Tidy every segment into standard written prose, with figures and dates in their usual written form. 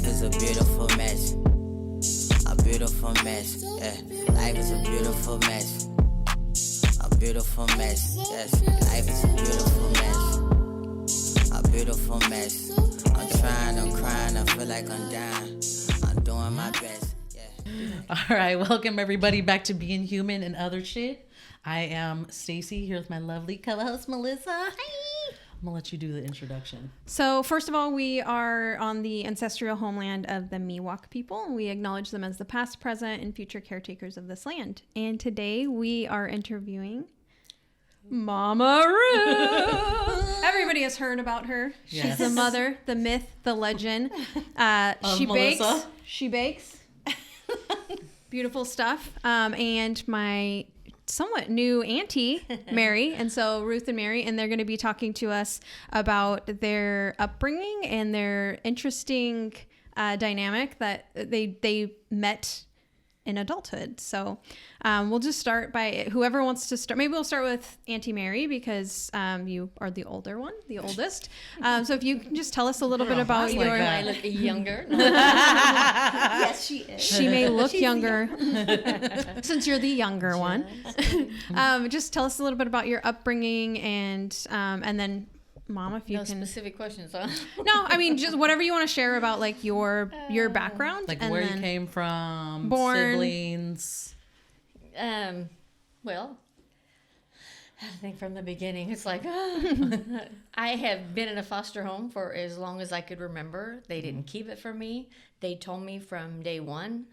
is a beautiful mess. A beautiful mess, yeah. Life is a beautiful mess. A beautiful mess, yes. Life is a beautiful mess. A beautiful mess. I'm trying, I'm crying, I feel like I'm dying. I'm doing my best, yeah. All right, welcome everybody back to Being Human and Other Shit. I am Staci here with my lovely co-host Melissa. Hi. I'm gonna let you do the introduction. So first of all, we are on the ancestral homeland of the Miwok people, and we acknowledge them as the past, present, and future caretakers of this land. And today we are interviewing Mama Ruth. Everybody has heard about her. Yes. She's the mother, the myth, the legend. She bakes. Beautiful stuff. And my somewhat new auntie, Mary. And so Ruth and Mary, and they're going to be talking to us about their upbringing and their interesting dynamic that they met in adulthood. So we'll just start by whoever wants to start. Maybe we'll start with Auntie Mary because you are the older one, the oldest. So if you can just tell us a little bit about your... I look younger. Yes, she is. She may look younger since you're the younger one. Just tell us a little bit about your upbringing and then Mom, if you can. Specific questions, huh? No, I mean just whatever you want to share about like your background, like and where you came from, born, siblings. Well, I think from the beginning, it's like I have been in a foster home for as long as I could remember. They didn't keep it from me. They told me from day one,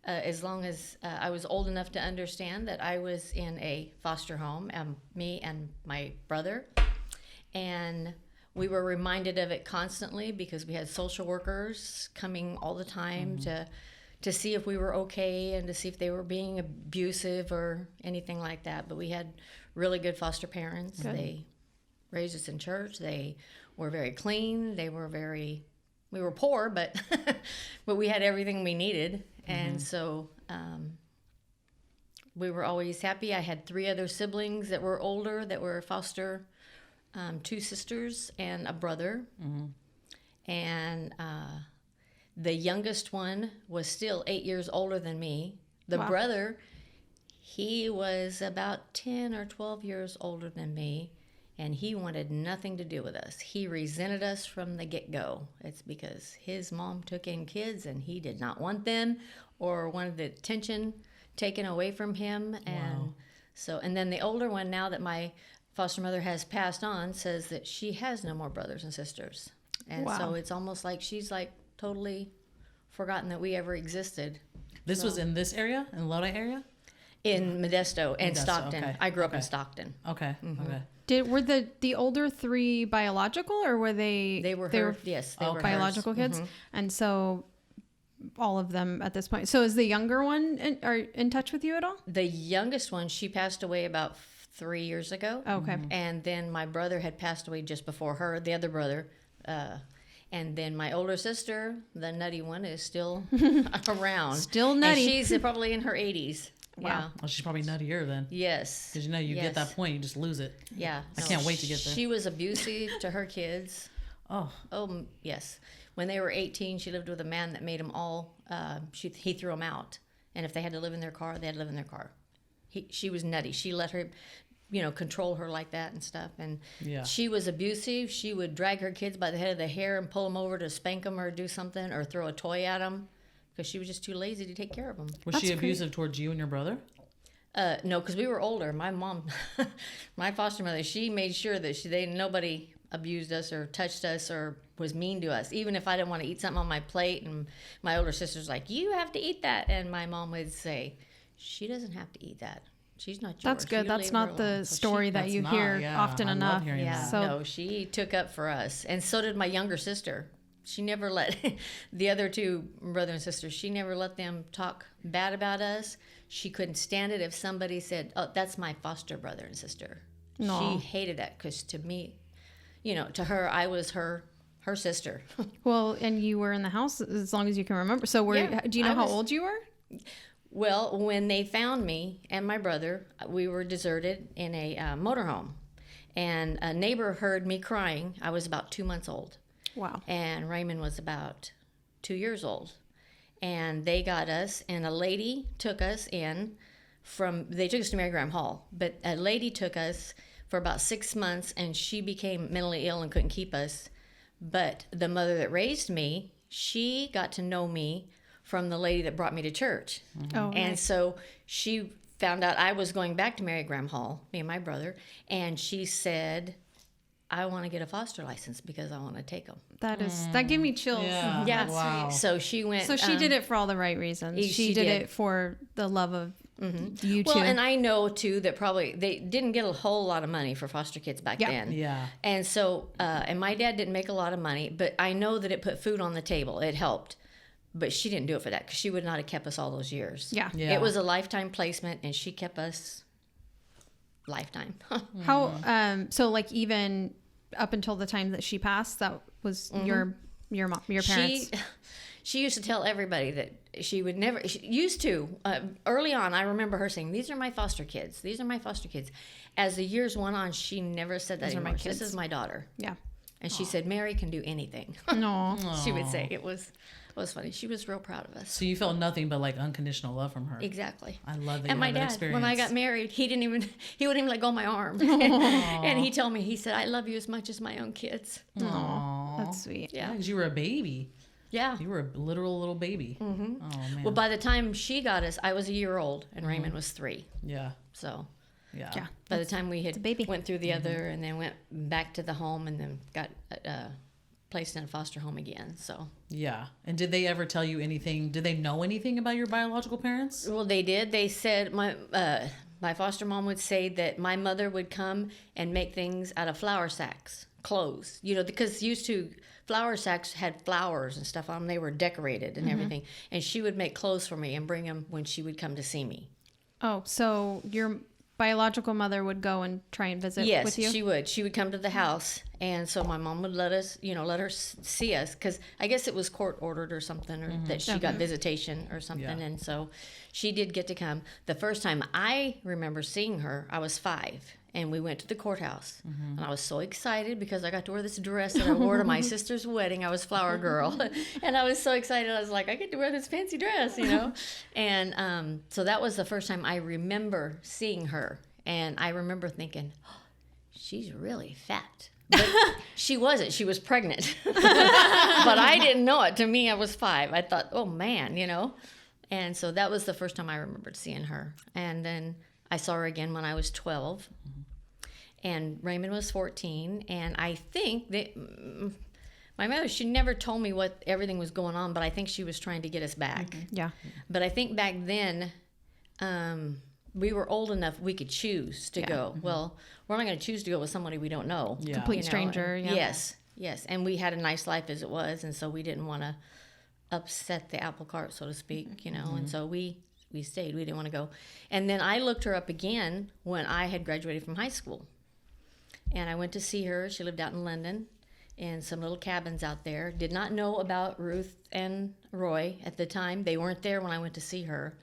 as long as I was old enough to understand that I was in a foster home, me and my brother. And we were reminded of it constantly because we had social workers coming all the time to see if we were okay and to see if they were being abusive or anything like that. But we had really good foster parents. Good. They raised us in church. They were very clean. We were poor, but but we had everything we needed. And so we were always happy. I had 3 other siblings that were older that were foster 2 sisters and a brother. And the youngest one was still 8 years older than me. The brother, he was about 10 or 12 years older than me, and he wanted nothing to do with us. He resented us from the get-go. It's because his mom took in kids and he did not want them or wanted the attention taken away from him. And and then the older one, now that my foster mother has passed on, says that she has no more brothers and sisters. And so it's almost like she's like totally forgotten that we ever existed. This was in this area, in Lodi area? In Modesto and Stockton. Okay. I grew up in Stockton. Okay. Okay. Were the older 3 biological, or were they? They were yes, they were biological hers. kids, and so all of them at this point. So is the younger one in touch with you at all? The youngest one, she passed away about 3 years ago. Okay. And then my brother had passed away just before her, the other brother. And then my older sister, the nutty one, is still around. Still nutty. And she's probably in her 80s. Wow. Yeah. Well, she's probably nuttier then. Yes. Because you get that point, you just lose it. Yeah. I can't wait to get there. She was abusive to her kids. Oh, yes. When they were 18, she lived with a man that made them all, he threw them out. And if they had to live in their car, they had to live in their car. She was nutty. She let her, control her like that and stuff. And she was abusive. She would drag her kids by the head of the hair and pull them over to spank them or do something or throw a toy at them because she was just too lazy to take care of them. Was she abusive towards you and your brother? No, because we were older. My mom, my foster mother, she made sure that nobody abused us or touched us or was mean to us. Even if I didn't want to eat something on my plate, and my older sister's like, "You have to eat that," and my mom would say, "She doesn't have to eat that. She's not yours." That's good. That's not the story that you hear often enough. Yeah. So no, she took up for us, and so did my younger sister. She never let the other 2 brother and sisters. She never let them talk bad about us. She couldn't stand it if somebody said, "Oh, that's my foster brother and sister." No. She hated that because to me, to her, I was her sister. Well, and you were in the house as long as you can remember. So do you know how old you were? Well, when they found me and my brother, we were deserted in a motorhome. And a neighbor heard me crying. I was about 2 months old. Wow. And Raymond was about 2 years old. And they got us, and a lady took us in they took us to Mary Graham Hall, but a lady took us for about 6 months, and she became mentally ill and couldn't keep us. But the mother that raised me, she got to know me from the lady that brought me to church. Oh, And nice. so she found out I was going back to Mary Graham Hall, me and my brother, and she said, I want to get a foster license because I want to take them. That gave me chills. Yeah. Yeah. Wow. So she went. So she did it for all the right reasons. She did it for the love of you Well, two. and I know too that probably they didn't get a whole lot of money for foster kids back Yeah. then. Yeah. And so, and my dad didn't make a lot of money, but I know that it put food on the table. It helped. But she didn't do it for that because she would not have kept us all those years. Yeah. Yeah. It was a lifetime placement, and she kept us lifetime. How so like even up until the time that she passed, that was your mom, your parents. She used to tell everybody that she would never. She used to early on. I remember her saying, "These are my foster kids. These are my foster kids." As the years went on, she never said that These are my anymore. This kids. is my daughter, Yeah. and she said, "Mary can do anything." No. She would say it was funny. She was real proud of us. So you felt nothing but like unconditional love from her. Exactly. I love that. And you my had that dad, experience. when I got married, he wouldn't even let go of my arm. And he told me, he said, I love you as much as my own kids. Aw. That's sweet. Yeah, Yeah. because you were a baby. Yeah. You were a literal little baby. Mm-hmm. Oh man. Well, by the time she got us, I was a year old and Raymond was 3. yeah. So Yeah. Yeah. by the time we had a baby. went through the other and then went back to the home and then got placed in a foster home again. So, Yeah. And did they ever tell you anything? Did they know anything about your biological parents? well, they did. They said my foster mom would say that my mother would come and make things out of flour sacks, clothes, because used to flour sacks had flowers and stuff on them. They were decorated and everything. And she would make clothes for me and bring them when she would come to see me. Oh, so your biological mother would go and try and visit Yes, with you? she would. She would come to the house, and so my mom would let her see us, because I guess it was court ordered or something, or that she got visitation or something, Yeah. and so she did get to come. The first time I remember seeing her, I was 5, and we went to the courthouse, and I was so excited because I got to wear this dress that I wore to my sister's wedding. I was flower girl, and I was so excited. I was like, I get to wear this fancy dress, and so that was the first time I remember seeing her, and I remember thinking, oh, she's really fat. But she wasn't. She was pregnant. But I didn't know it. To me, I was 5. I thought, oh, man, And so that was the first time I remembered seeing her. And then I saw her again when I was 12. And Raymond was 14. And I think that my mother, she never told me what everything was going on, but I think she was trying to get us back. Yeah. But I think back then, we were old enough we could choose to go. Well, we're not going to choose to go with somebody we don't know. Yeah. Complete stranger, and- yeah. Yes. And we had a nice life as it was, and so we didn't want to upset the apple cart, so to speak, and so we stayed. We didn't want to go. And then I looked her up again when I had graduated from high school. And I went to see her. She lived out in London in some little cabins out there. Did not know about Ruth and Roy at the time. They weren't there when I went to see her.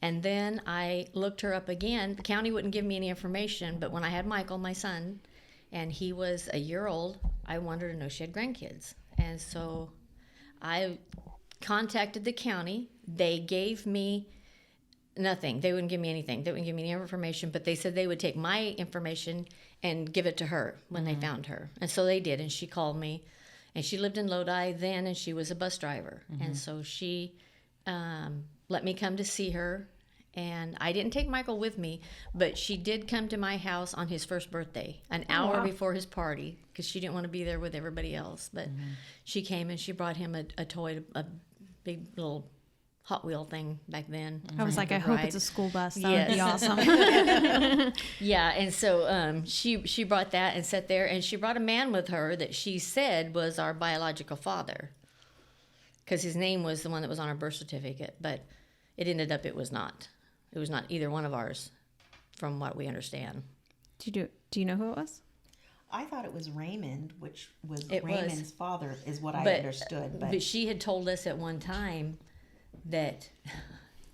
And then I looked her up again. The county wouldn't give me any information, but when I had Michael, my son, and he was a year old, I wanted to know she had grandkids. And so I contacted the county. They gave me nothing. They wouldn't give me anything. They wouldn't give me any information, but they said they would take my information and give it to her when they found her. And so they did, and she called me. And she lived in Lodi then, and she was a bus driver. And so she let me come to see her. And I didn't take Michael with me, but she did come to my house on his first birthday, an hour before his party, because she didn't want to be there with everybody else. But she came and she brought him a toy, a big little Hot Wheel thing back then. I was like, I hope it's a school bus. That would be Yes. awesome. Yeah, and so she brought that and sat there, and she brought a man with her that she said was our biological father, because his name was the one that was on our birth certificate, but it ended up it was not. It was not either one of ours, from what we understand. Do you know who it was? I thought it was Raymond, which was It was. Raymond's father, is what I But understood. but she had told us at one time that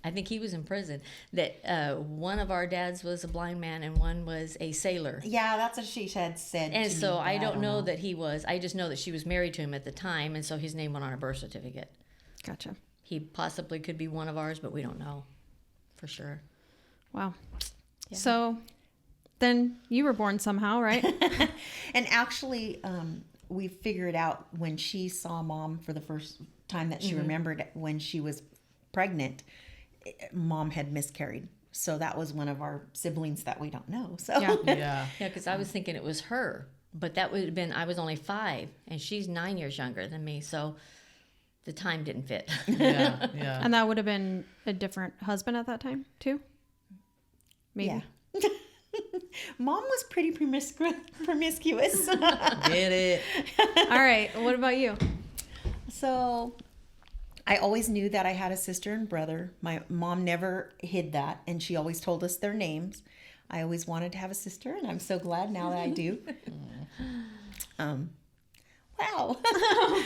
I think he was in prison, that one of our dads was a blind man and one was a sailor. yeah, that's what she had said. And to so me, but I don't know that he was. I just know that she was married to him at the time, and so his name went on her birth certificate. Gotcha. He possibly could be one of ours, but we don't know for sure. Wow. Yeah. So then you were born somehow, right? And actually, we figured out when she saw Mom for the first time that she remembered when she was pregnant, Mom had miscarried. So that was one of our siblings that we don't know. So Yeah. Yeah. Yeah, because I was thinking it was her, but that would have been, I was only 5, and she's 9 years younger than me, so the time didn't fit. Yeah. Yeah. And that would have been a different husband at that time, too? Maybe. yeah. Mom was pretty promiscuous. Get it. All right. What about you? So I always knew that I had a sister and brother. My mom never hid that, and she always told us their names. I always wanted to have a sister, and I'm so glad now that I do. Wow.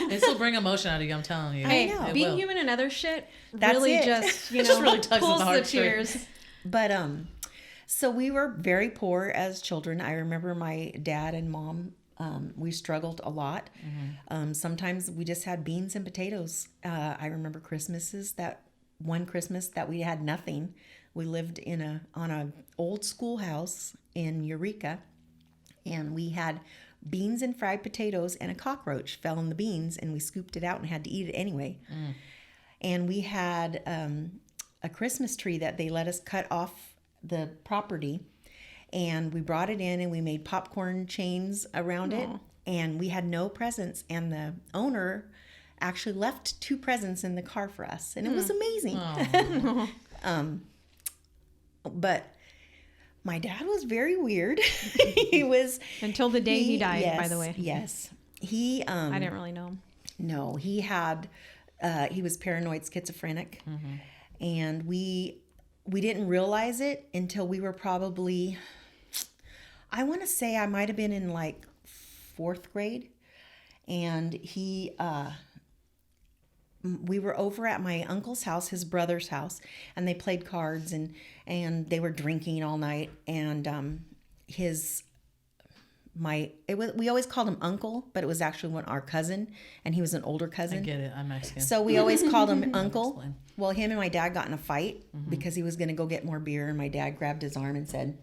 This will bring emotion out of you, I'm telling you. Hey, know. It being will. human and other shit That's really it. just, It just really tugs at pulls the the heartstrings. tears. But so we were very poor as children. I remember my dad and mom, we struggled a lot. Sometimes we just had beans and potatoes. I remember one Christmas that we had nothing. We lived on a old schoolhouse in Eureka, and we had beans and fried potatoes, and a cockroach fell in the beans, and we scooped it out and had to eat it anyway. And we had a Christmas tree that they let us cut off the property, and we brought it in, and we made popcorn chains around it, and we had no presents, and the owner actually left 2 presents in the car for us, and it was amazing. But my dad was very weird. He was Until the day he died, by yes, the way. Yes. He I didn't really know him. no, he was paranoid schizophrenic. And we didn't realize it until we were probably, I want to say I might have been in like 4th grade. And we were over at my uncle's house, his brother's house, and they played cards and they were drinking all night. And we always called him uncle, but it was actually our cousin, and he was an older I cousin. get it. I'm Mexican. So we always called him uncle. Explain. Well, him and my dad got in a fight because he was going to go get more beer, and my dad grabbed his arm and said,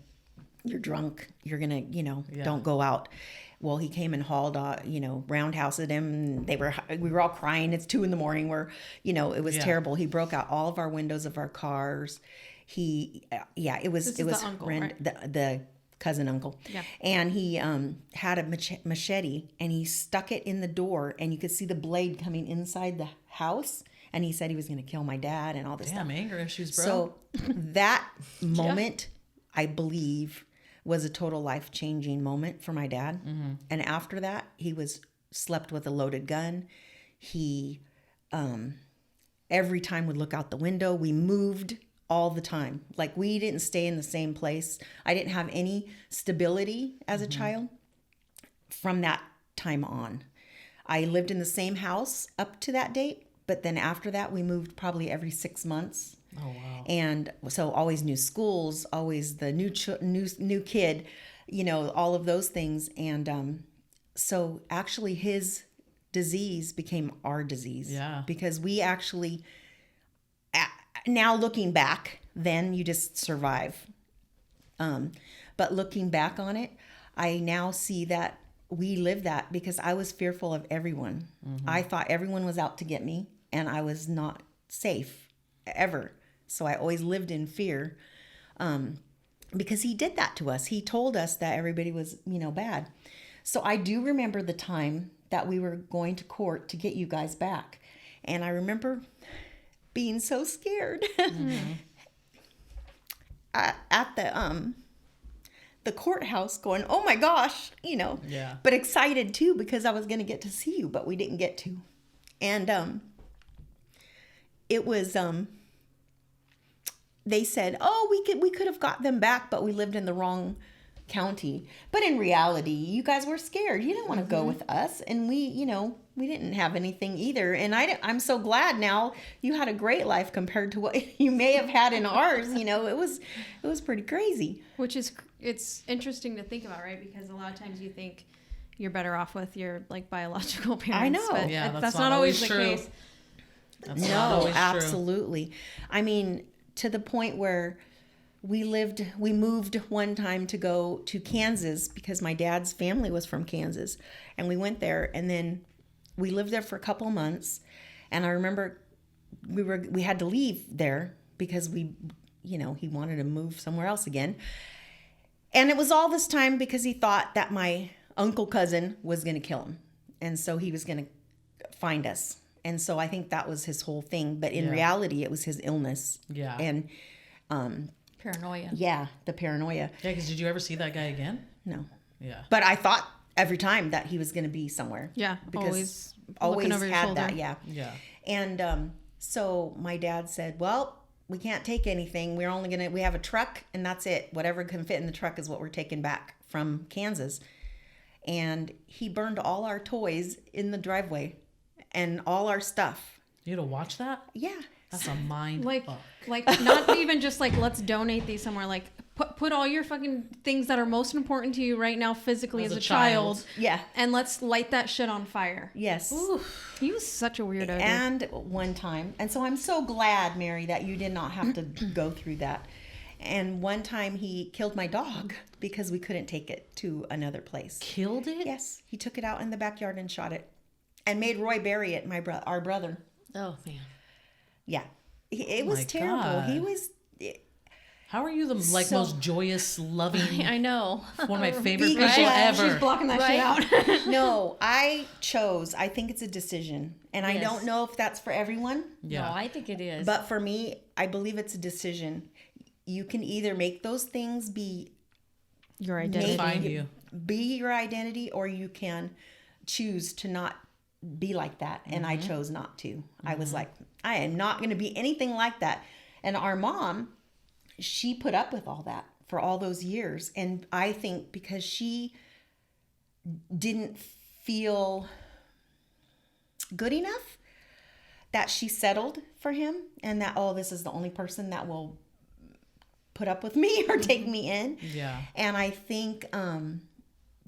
"You're drunk. You're going to, don't go out." Well, he came and hauled, roundhoused him. And we were all crying. It's 2 a.m. Where, it was terrible. He broke out all of our windows of our cars. It was the uncle, right? the cousin uncle. Yeah. And he had a machete, and he stuck it in the door, and you could see the blade coming inside the house. And he said he was going to kill my dad and all this stuff. Damn, anger issues, bro. So that moment, I believe, was a total life-changing moment for my dad. And after that, he slept with a loaded gun. He every time would look out the window. We moved all the time. Like, we didn't stay in the same place. I didn't have any stability as a child from that time on. I lived in the same house up to that date, but then after that, we moved probably every 6 months. Oh, wow. And so always new schools, always the new kid, all of those things. And so actually his disease became our disease. Yeah. Because we actually, now looking back, then you just survive. But looking back on it, I now see that we lived that because I was fearful of everyone. I thought everyone was out to get me, and I was not safe ever. So I always lived in fear because he did that to us. He told us that everybody was, bad. So I do remember the time that we were going to court to get you guys back. And I remember being so scared at the courthouse going, oh my gosh, Yeah. but excited too because I was going to get to see you, but we didn't get to. And it was they said, oh, we could have got them back, but we lived in the wrong county. But in reality, you guys were scared. You didn't want to go with us, and we didn't have anything either. And I'm so glad now you had a great life compared to what you may have had in ours. It was pretty crazy. Which is, it's interesting to think about, right? Because a lot of times you think you're better off with your biological parents. I know. But Yeah, that's that's not not always always the true. case. That's not No, always true. absolutely. I mean, to the point where we moved one time to go to Kansas because my dad's family was from Kansas, and we went there, and then we lived there for a couple months. And I remember we had to leave there because he wanted to move somewhere else again. And it was all this time because he thought that my uncle cousin was going to kill him. And so he was going to find us. And so I think that was his whole thing. But in reality, it was his illness. Yeah. And Paranoia. yeah, the paranoia. Yeah, because did you ever see that guy again? No. Yeah. But I thought every time that he was going to be somewhere. Yeah, Because always looking over your had shoulder. that. Yeah. Yeah. And so my dad said, well, we can't take anything. We have a truck and that's it. Whatever can fit in the truck is what we're taking back from Kansas. And he burned all our toys in the driveway and all our stuff. You had to watch that? Yeah. That's a mind Like, fuck. like not even just like, let's donate these somewhere. Like, put all your fucking things that are most important to you right now physically as a child. Yeah. And let's light that shit on fire. Yes. He was such a weirdo. dude. And one time, and so I'm so glad, Mary, that you did not have to go through that. And one time he killed my dog because we couldn't take it to another place. Killed it? Yes, he took it out in the backyard and shot it, and made Roy bury it. Our brother. Oh man. Yeah, it was my terrible. God. He was. How are you the most joyous, loving, I know. one of my favorite Because people She's ever? blocking that shit out. No, I think it's a decision, and I Yes. don't know if that's for everyone. Yeah. No, I think it is. But for me, I believe it's a decision. You can either make those things be Your identity. Find you. be your identity, or you can choose to not be like that. And I chose not to. I was like, I am not going to be anything like that. And our mom, she put up with all that for all those years. And I think because she didn't feel good enough, that she settled for him, and that, oh, this is the only person that will put up with me or take me in. Yeah. And I think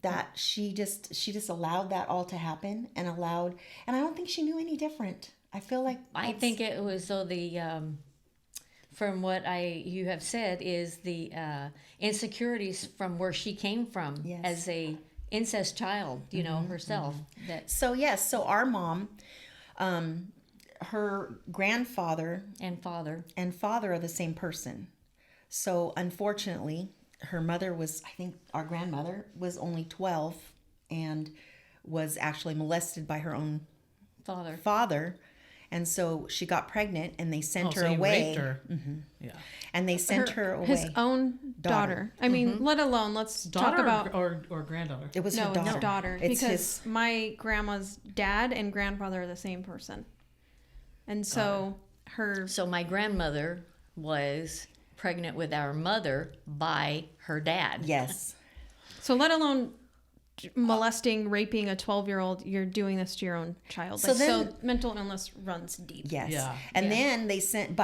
that she just allowed that all to happen, and I don't think she knew any different. I feel like I think it was so from what you have said is the insecurities from where she came from Yes. as a incest child, herself. That so. Yes, so our mom, her grandfather and father. and father are the same person. So unfortunately, her mother was, I think our grandmother was only 12 and was actually molested by her own father. And so she got pregnant, and they sent her so he away. raped her. Yeah. And they sent her away. His own daughter. I mean, let alone, let's Daughter talk about... or granddaughter? It was No, her daughter. it's daughter. It's Because my grandma's dad and grandfather are the same person. And so So my grandmother was pregnant with our mother by her dad. Yes. So let alone molesting, raping a 12-year-old, you're doing this to your own child. So So then- mental illness runs deep. Yes. Yeah. And then they sent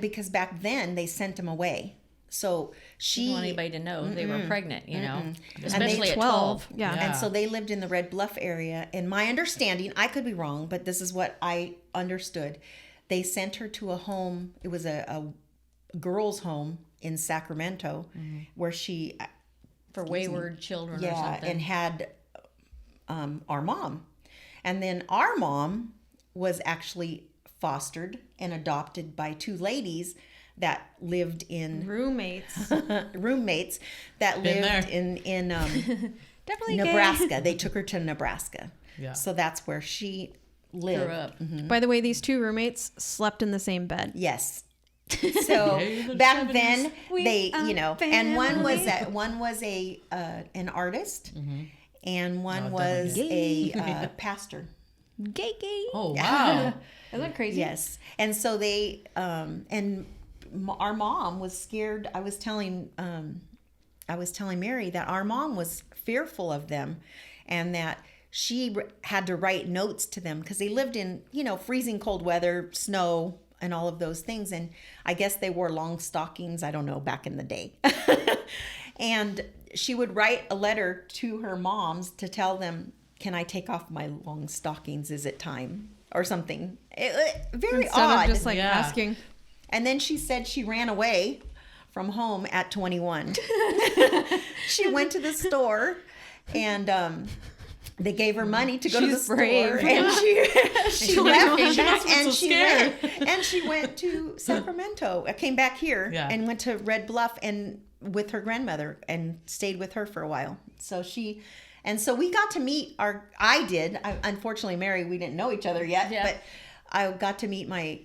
because back then they sent him away. So She didn't want she anybody to know they were pregnant, And especially they at 12. Yeah. Yeah. and so they lived in the Red Bluff area. And my understanding, I could be wrong, but this is what I understood. They sent her to a home. It was a girls' home in Sacramento, where she For wayward children or yeah, something. and had our mom. And then our mom was actually fostered and adopted by two ladies that lived in Roommates. roommates that Been lived there. in Definitely gay. Nebraska. They took her to Nebraska. Yeah. So that's where she lived. grew up. By the way, these two roommates slept in the same bed. Yes. So Yay, the back 70s. then they, are and one was family. an artist, and one Oh, was definitely. a pastor. Gay. Oh, wow. Isn't that crazy? Yes. And so they, our mom was scared. I was telling Mary that our mom was fearful of them, and that she had to write notes to them because they lived in, freezing cold weather, snow, and all of those things. And I guess they wore long stockings. I don't know, back in the day. And she would write a letter to her moms to tell them, can I take off my long stockings? Is it time? or something. Very Instead odd. of just like Yeah. asking. And then she said she ran away from home at 21. She went to the store and they gave her money to go to the She's store, brave. and she left, She must have been so scared. and she went to Sacramento. I came back here Yeah. and went to Red Bluff and with her grandmother and stayed with her for a while. So we got to meet unfortunately, Mary, we didn't know each other yet, Yeah. but I got to meet my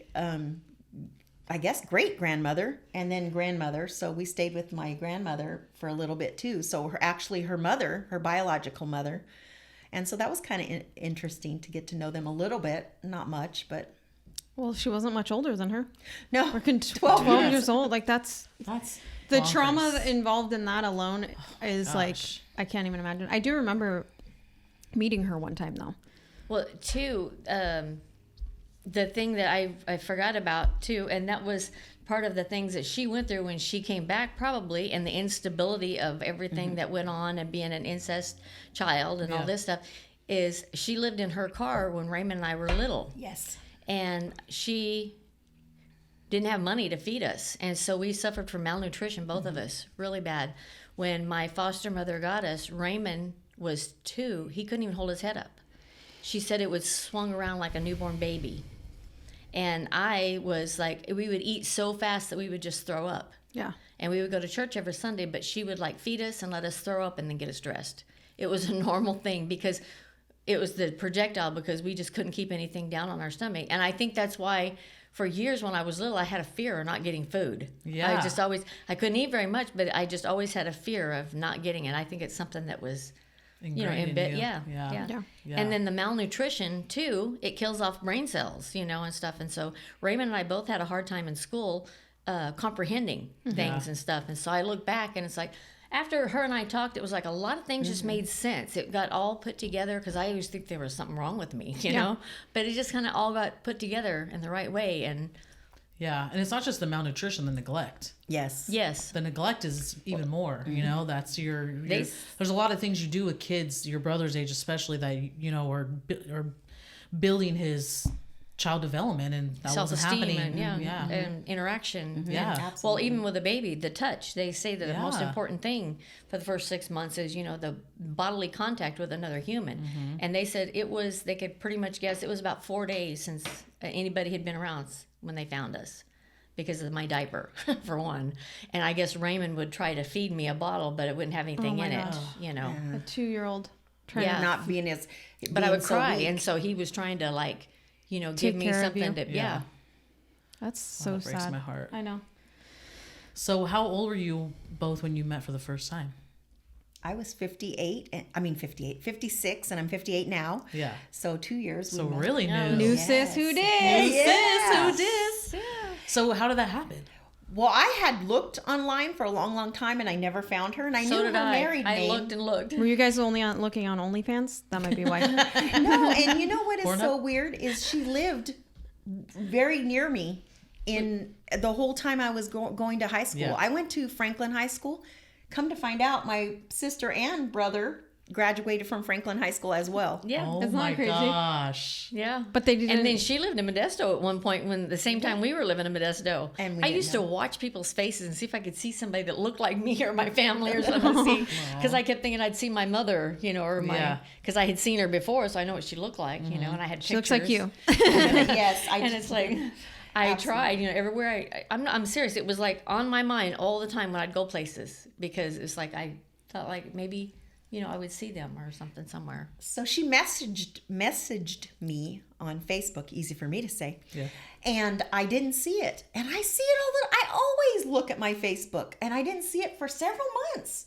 I guess great grandmother and then grandmother. So we stayed with my grandmother for a little bit too. So her mother, her biological mother. And so that was kind of interesting to get to know them a little bit, not much, but Well, she wasn't much older than her. no, Freaking 12 12 years. years old. Like that's That's the bonkers. trauma involved in that alone is like, gosh. I can't even imagine. I do remember meeting her one time though. Well, too, the thing that I forgot about too, and that was part of the things that she went through when she came back, probably, and the instability of everything that went on and being an incest child and all Yeah. this stuff, is she lived in her car when Raymond and I were little. Yes. And she didn't have money to feed us, and so we suffered from malnutrition, both of us, really bad. When my foster mother got us, Raymond was 2. He couldn't even hold his head up. She said it was swung around like a newborn baby. And I was like, we would eat so fast that we would just throw up. Yeah. And we would go to church every Sunday, but she would like feed us and let us throw up and then get us dressed. It was a normal thing because it was the projectile, because we just couldn't keep anything down on our stomach. And I think that's why for years when I was little, I had a fear of not getting food. Yeah. I couldn't eat very much, but I just always had a fear of not getting it. I think it's something that was, Ingrained in you. yeah. Yeah. Yeah. And then the malnutrition too, it kills off brain cells, and stuff. And so Raymond and I both had a hard time in school comprehending things and stuff. And so I look back and it's like, after her and I talked, it was like a lot of things just made sense. It got all put together, because I always think there was something wrong with me, you know? But it just kind of all got put together in the right way. And Yeah, and it's not just the malnutrition, the neglect. Yes. yes, The neglect is even more, that's your there's a lot of things you do with kids your brother's age especially that are building his child development, and that wasn't self-esteem happening. and and interaction. Yeah. Well, even with a baby, the touch, they say that the most Yeah. important thing for the first 6 months is, the bodily contact with another human. And they said they could pretty much guess it was about 4 days since anybody had been around when they found us, because of my diaper, for one. And I guess Raymond would try to feed me a bottle, but it wouldn't have anything my in it, gosh. A 2-year-old trying Yeah. to Not being as. But I would so cry. weak. And so he was trying to give Take me care of something you. to, Yeah. That's so that breaks sad. my heart. I know. So how old were you both when you met for the first time? I was 56, and I'm 58 now. Yeah. So 2 years. So we met. really new. New Yes. Sis Who Dis. Yes. Sis Who Dis. So how did that happen? Well, I had looked online for a long, long time, and I never found her, and I So knew did her I. married I name. looked and looked. Were you guys only looking on OnlyFans? That might be why. No, and you know what is so Pornhub? weird is she lived very near me in the whole time I was going to high school. Yeah. I went to Franklin High School. Come to find out, my sister and brother graduated from Franklin High School as well. Yeah. Oh Isn't that my crazy? gosh. Yeah. But they didn't. And then she lived in Modesto at one point when the same time we were living in Modesto. And we I didn't used to know. watch people's faces and see if I could see somebody that looked like me or my family or something. Because I kept thinking I'd see my mother, or my, Yeah. because I had seen her before, so I know what she looked like, and I had she pictures. looks like you. Yes, I And it's like, I tried, everywhere I'm serious. It was like on my mind all the time when I'd go places, because it's like I thought like maybe, I would see them or something somewhere. So she messaged me on Facebook, easy for me to say. Yeah. And I didn't see it. And I see it all I always look at my Facebook, and I didn't see it for several months.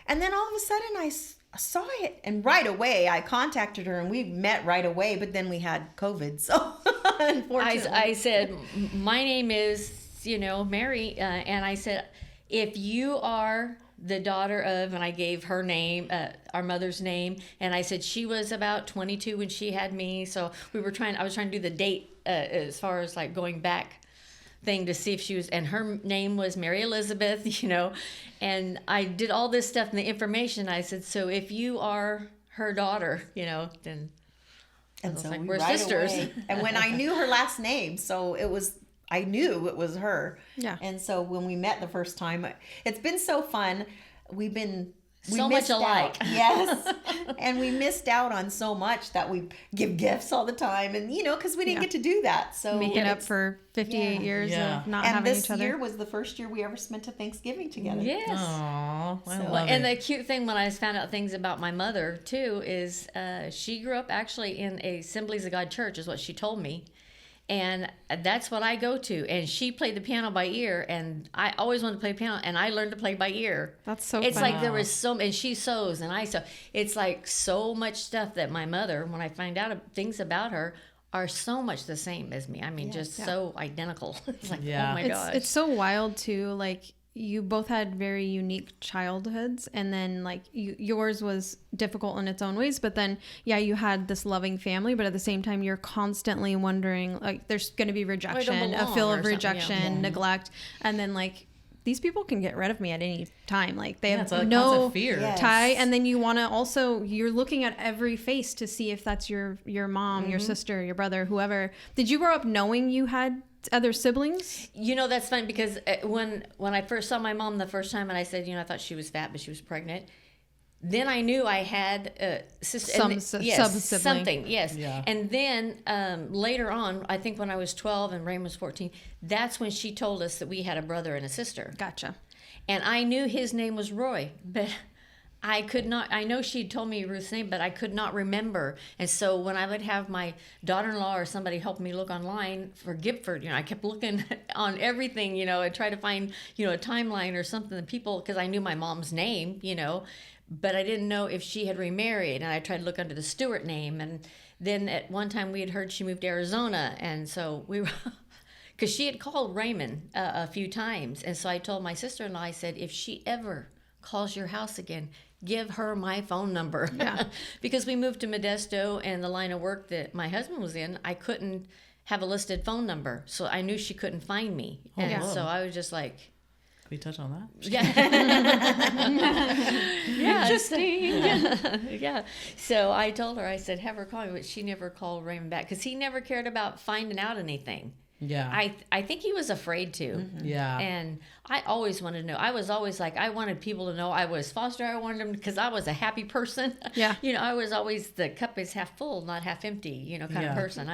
And then all of a sudden I saw it, and right away I contacted her, and we met right away, but then we had COVID. So unfortunately. I said, my name is, Mary. And I said, if you are the daughter of, and I gave her name, our mother's name. And I said, she was about 22 when she had me. So I was trying to do the date as far as like going back thing to see if she was, and her name was Mary Elizabeth, and I did all this stuff and the information. I said, so if you are her daughter, then And so like, we we're right sisters. away- And when I knew her last name, so I knew it was her. Yeah. And so when we met the first time, it's been so fun. We So much missed alike. out. Yes. And we missed out on so much that we give gifts all the time. And, because we didn't get to do that. So Making up for 58 years Yeah. of not and having this each other. year was the first year we ever spent a Thanksgiving together. Yes. Aw, I So- love And it. the cute thing when I found out things about my mother too is she grew up actually in a Assemblies of God church, is what she told me, and that's what I go to. And she played the piano by ear, and I always wanted to play piano, and I learned to play by ear. That's so It's fun. like there was and she sews and I sew. It's like so much stuff that my mother, when I find out things about her, are so much the same as me. I mean, just so identical. It's like, Yeah. oh my gosh. It's so wild too. Like you both had very unique childhoods, and then like yours was difficult in its own ways. But then, you had this loving family, but at the same time, you're constantly wondering like there's going to be rejection, a belong feel or of something, rejection, neglect, and then like these people can get rid of me at any time. Like they It's have a no constant fear. Yes. tie, and then you want to also you're looking at every face to see if that's your mom, your sister, your brother, whoever. Did you grow up knowing you had other siblings? That's funny because when I first saw my mom the first time, and I said, I thought she was fat, but she was pregnant. Then I knew I had a sister, sub-sibling. something, yes. Yeah. And then later on, I think when I was 12 and Raymond was 14, that's when she told us that we had a brother and a sister. Gotcha. And I knew his name was Roy, but I could not. I know she'd told me Ruth's name, but I could not remember. And so when I would have my daughter-in-law or somebody help me look online for Gipford, I kept looking on everything, and try to find, a timeline or something. People, because I knew my mom's name, but I didn't know if she had remarried. And I tried to look under the Stewart name. And then at one time we had heard she moved to Arizona, and so we were. Because she had called Raymond a few times. And so I told my sister-in-law, I said, if she ever calls your house again, give her my phone number. Yeah. Because we moved to Modesto, and the line of work that my husband was in, I couldn't have a listed phone number. So I knew she couldn't find me. And yeah. so I was just like... Can we touch on that? Yeah. Yeah. Interesting. Yeah. So I told her, I said, have her call me. But she never called Raymond back because he never cared about finding out anything. Yeah. I think he was afraid to. Mm-hmm. Yeah. And I always wanted to know. I was always like, I wanted people to know I was foster. I wanted them because I was a happy person. Yeah. I was always the cup is half full, not half empty, kind Yeah. of person.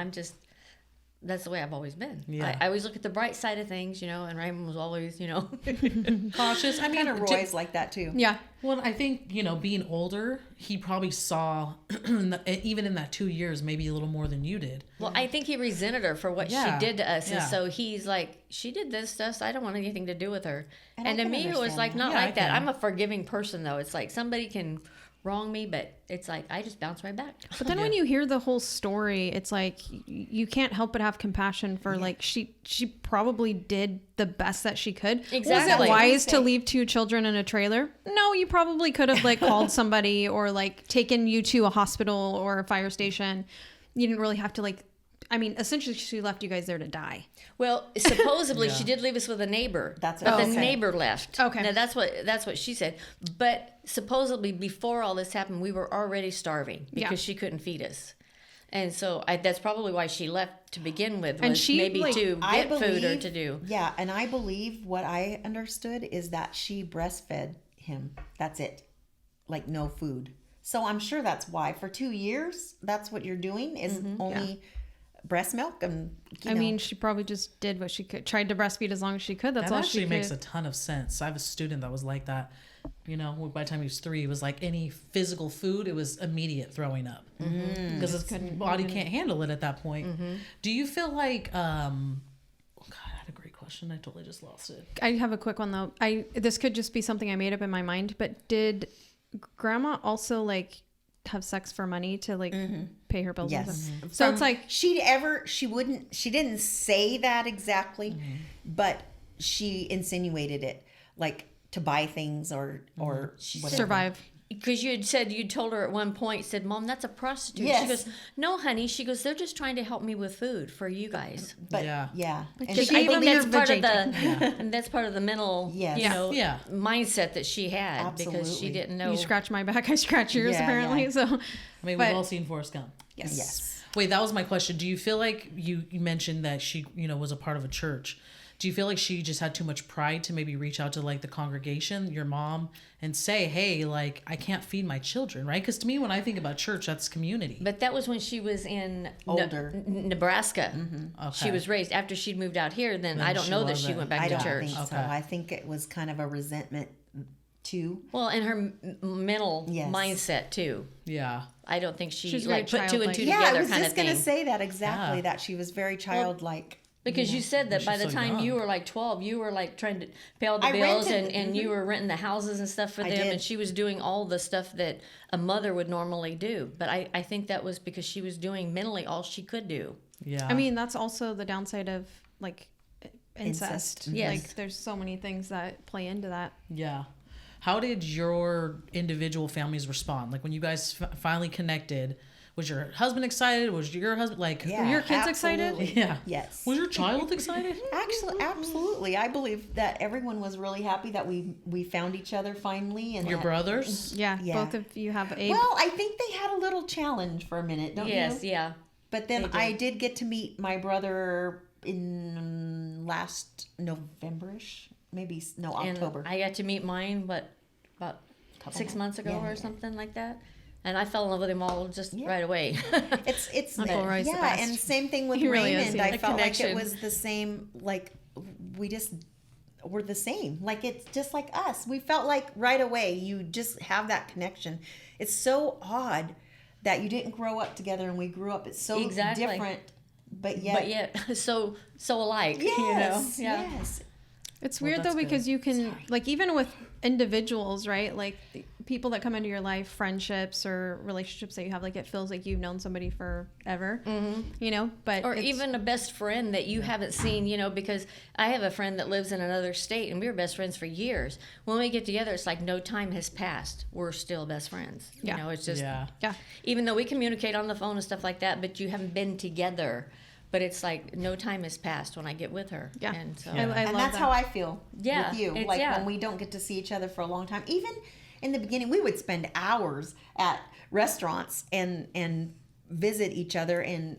That's the way I've always been. Yeah. I always look at the bright side of things, and Raymond was always, Cautious. I mean, Kind of Roy's like that too. Yeah. well, I think, being older, he probably saw, even in that 2 years, maybe a little more than you did. Well, I think he resented her for what Yeah. she did to us. Yeah. And so he's like, she did this to us. I don't want anything to do with her. And I And to can me, it was understand like, that. not Yeah, I like that. can. I'm a forgiving person, though. It's like somebody can wrong me, but it's like, I just bounce right back. But then when you hear the whole story, it's like you can't help but have compassion for like she probably did the best that she could. Was Exactly. it wise to leave 2 children in a trailer? No, you probably could have like called somebody or like taken you to a hospital or a fire station. You didn't really have to like. I mean, essentially, she left you guys there to die. Well, supposedly she did leave us with a neighbor. That's but what the she said. neighbor left. Okay. Now that's what she said. But supposedly before all this happened, we were already starving because she couldn't feed us. And so that's probably why she left to begin with. And Was she, maybe like, to I get food or believe- to do. Yeah, and I believe what I understood is that she breastfed him. That's it. Like no food. So I'm sure that's why for 2 years, that's what you're doing is only breast milk. And I mean, she probably just did what she could, tried to breastfeed as long as she could. That's That all actually she makes could. a ton of sense. I have a student that was like that. By the time he was 3, it was like any physical food, it was immediate throwing up because his body can't handle it at that point. Do you feel like? Oh God, I had a great question. I totally just lost it. I have a quick one though. This could just be something I made up in my mind, but did Grandma also like have sex for money to like pay her bills? And yes. stuff? So it's like she didn't say that exactly, but she insinuated it like to buy things or whatever. survive. Because you told her at one point, said, Mom, that's a prostitute. Yes. She goes, no, honey. She goes, they're just trying to help me with food for you guys. But Yeah. yeah. And Because she- I I think believe that's part of vegetating. and that's part of the mental, Yes. Yeah. mindset that she had because she Absolutely. didn't know. You scratch my back, I scratch yours. Yeah, apparently, yeah. so I mean, But- we've all seen Forrest Gump. yes. yes. Wait, that was my question. Do you feel like you mentioned that she, was a part of a church? Do you feel like she just had too much pride to maybe reach out to like the congregation, your mom, and say, hey, like, I can't feed my children, right? Because to me, when I think about church, that's community. But that was when she was in Nebraska. Okay. She was raised. After she'd moved out here, then I don't know that she went back to church. I don't think so. I think it was kind of a resentment too. Well, and her mental mindset too. Yeah. I don't think she She's like put two and two yeah, together I was kind just of thing. going to say that exactly, that she was very childlike. Because you said that by the so time young. you were like 12, you were like trying to pay all the bills and you were renting the houses and stuff for them. And she was doing all the stuff that a mother would normally do. But I think that was because she was doing mentally all she could do. Yeah. I mean, that's also the downside of like incest. Yes. Like there's so many things that play into that. Yeah. How did your individual families respond? Like when you guys finally connected, was your husband excited? Was your husband like? Were your kids excited? Yeah. Yes. Was your child excited? Actually, absolutely. I believe that everyone was really happy that we found each other finally. And Your that, brothers? Yeah, both of you have a. Well, I think they had a little challenge for a minute, don't you? Yes, yeah. But then I did get to meet my brother in last November-ish. October. And I got to meet mine, but about 6 months ago or something like that. And I fell in love with him all just right away. It's Uncle Roy's the best. and same thing with He really Raymond. is, yeah. I The felt connection. like it was the same. Like we're the same. Like it's just like us. We felt like right away you just have that connection. It's so odd that you didn't grow up together and we grew up. It's so different, but yet so alike. yes, Yeah. yes. It's weird though that's because you can like even with individuals, right? Like the people that come into your life, friendships or relationships that you have, like it feels like you've known somebody forever, But Or even a best friend that you haven't seen, because I have a friend that lives in another state and we were best friends for years. When we get together, it's like no time has passed. We're still best friends. Yeah. It's just, Yeah. even though we communicate on the phone and stuff like that, but you haven't been together. But it's like no time has passed when I get with her. Yeah. And so, I love And that's that. how I feel with you. it's- Like when we don't get to see each other for a long time. Even in the beginning, we would spend hours at restaurants and visit each other and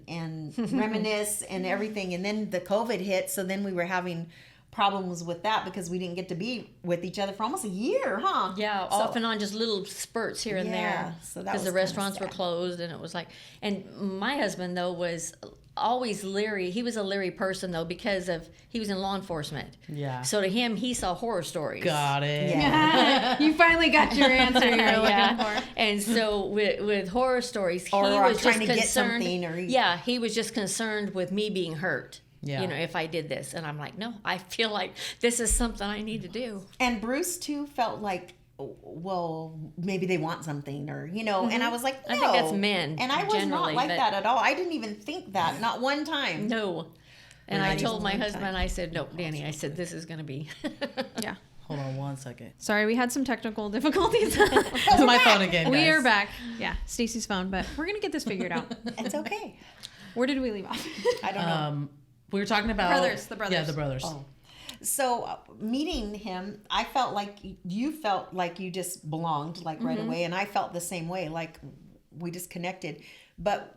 reminisce and everything. And then the COVID hit, so then we were having problems with that because we didn't get to be with each other for almost a year, huh? yeah, So- off and on, just little spurts here and there. so that because was the kinda restaurants were sad. closed, and it was like. And my husband though was always leery. He was a leery person though because he was in law enforcement. Yeah. So to him, he saw horror stories. Got it. Yeah. You finally got your answer you were looking for. And so with horror stories, Or he I'm was trying just to get concerned. something, or he was just concerned with me being hurt. Yeah. If I did this, and I'm like, no, I feel like this is something I need to do. And Bruce too felt like, well, maybe they want something, or and I was like, no. I think that's men, and I was not generally, like but- that at all. I didn't even think that, not one time. No. And I Right. told my One husband, time. I said, no, Danny, I said, this is going to be. Yeah. Hold on one second. Sorry, we had some technical difficulties. It's my phone again, We guys. are back. Yeah, Stacy's phone, but we're gonna get this figured out. It's okay. Where did we leave off? I don't know. We were talking about The brothers. Yeah, the brothers. Oh. So meeting him, I felt like you felt like you just belonged like right away, and I felt the same way. Like we just connected. But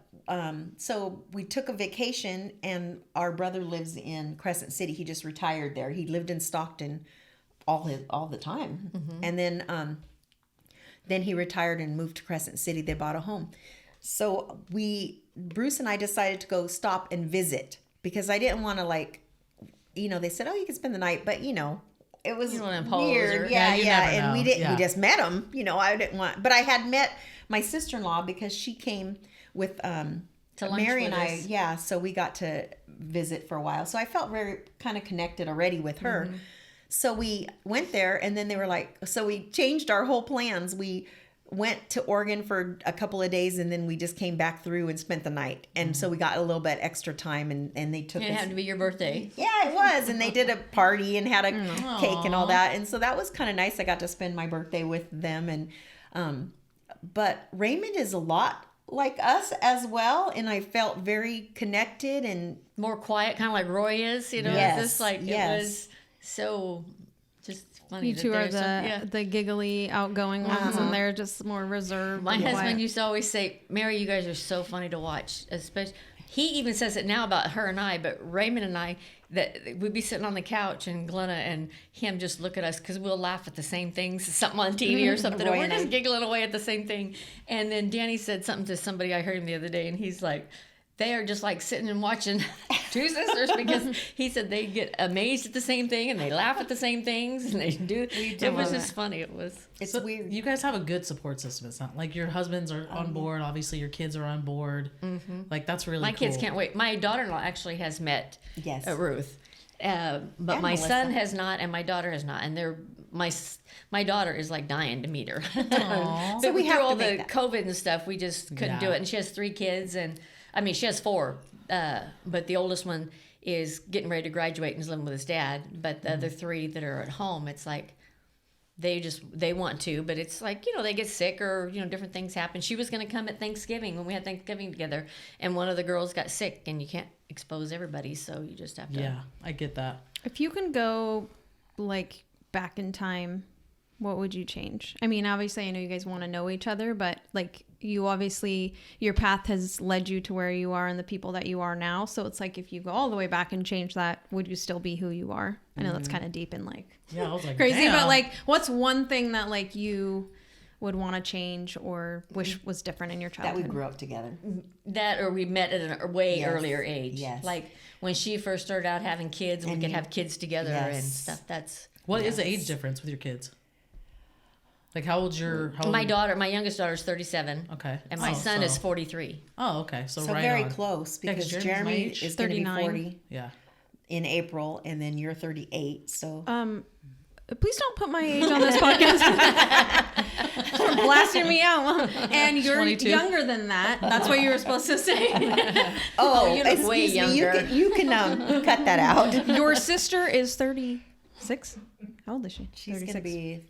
so we took a vacation, and our brother lives in Crescent City. He just retired there. He lived in Stockton all the time, and then he retired and moved to Crescent City. They bought a home. So Bruce and I decided to go stop and visit because I didn't want to they said, oh, you can spend the night, but it was You don't wanna impose weird. or- Yeah, you never And know. we didn't, Yeah. we just met him, I didn't want, but I had met my sister-in-law because she came with, To lunch Mary with and us. I, so we got to visit for a while. So I felt very kind of connected already with her. Mm-hmm. So we went there, and then they were like, so we changed our whole plans. We went to Oregon for a couple of days, and then we just came back through and spent the night. And so we got a little bit extra time, and they took It us. happened to be your birthday. Yeah, it was. And they did a party and had a cake and all that. And so that was kind of nice. I got to spend my birthday with them. And but Raymond is a lot like us as well. And I felt very connected and More quiet, kind of like Roy is, Yes, It's just like yes. it was so just funny. You two are the giggly, outgoing ones, and they're just more reserved. My and husband quiet. used to always say, Mary, you guys are so funny to watch. Especially, he even says it now about her and I, but Raymond and I, that we'd be sitting on the couch and Glenna and him just look at us because we'll laugh at the same things, something on TV or something, and we're just giggling away at the same thing. And then Danny said something to somebody, I heard him the other day, and he's like, they are just like sitting and watching two sisters, because he said they get amazed at the same thing and they laugh at the same things and they do. It was just funny. It's So weird. you guys have a good support system. It's not like your husbands are on board. Obviously, your kids are on board. Like, that's really My cool. kids can't wait. My daughter-in-law actually has met Yes. Ruth, but my Melissa. son has not, and my daughter has not. And my daughter is like dying to meet her. Aw. So we through have all to the make that. COVID and stuff, we just couldn't do Yeah. it. And she has 3 kids, and I mean she has 4, but the oldest one is getting ready to graduate and is living with his dad. But the other 3 that are at home, it's like they want to, but it's like, you know, they get sick or, you know, different things happen. She was going to come at Thanksgiving when we had Thanksgiving together, and one of the girls got sick, and you can't expose everybody, so you just have to. Yeah, I get that. If you can go like back in time, what would you change? I mean, obviously I know you guys want to know each other, but like you obviously, your path has led you to where you are and the people that you are now. So it's like, if you go all the way back and change that, would you still be who you are? I know that's kind of deep and like Yeah, I was like, crazy, damn. but like, what's one thing that like you would want to change or wish was different in your That childhood? we grew up together. That, or we met at a way Yes. earlier age. Yes. Like when she first started out having kids, and we could you- have kids together and Yes. stuff. That's What is the age difference with your kids? Like, how old's your... How old my youngest daughter is 37. Okay. And my Oh, son is so- 43. Oh, okay. So, So right very on. close, Yeah, 'cause because Jeremy's my Jeremy age. is going to be 39. 40 Yeah. in April, and then you're 38. So Please don't put my age on this podcast. You're blasting me out. And you're 22. younger than that. That's what you were supposed to say. you look way excuse me, younger. You can cut that out. Your sister is 36. How old is she? She's going to be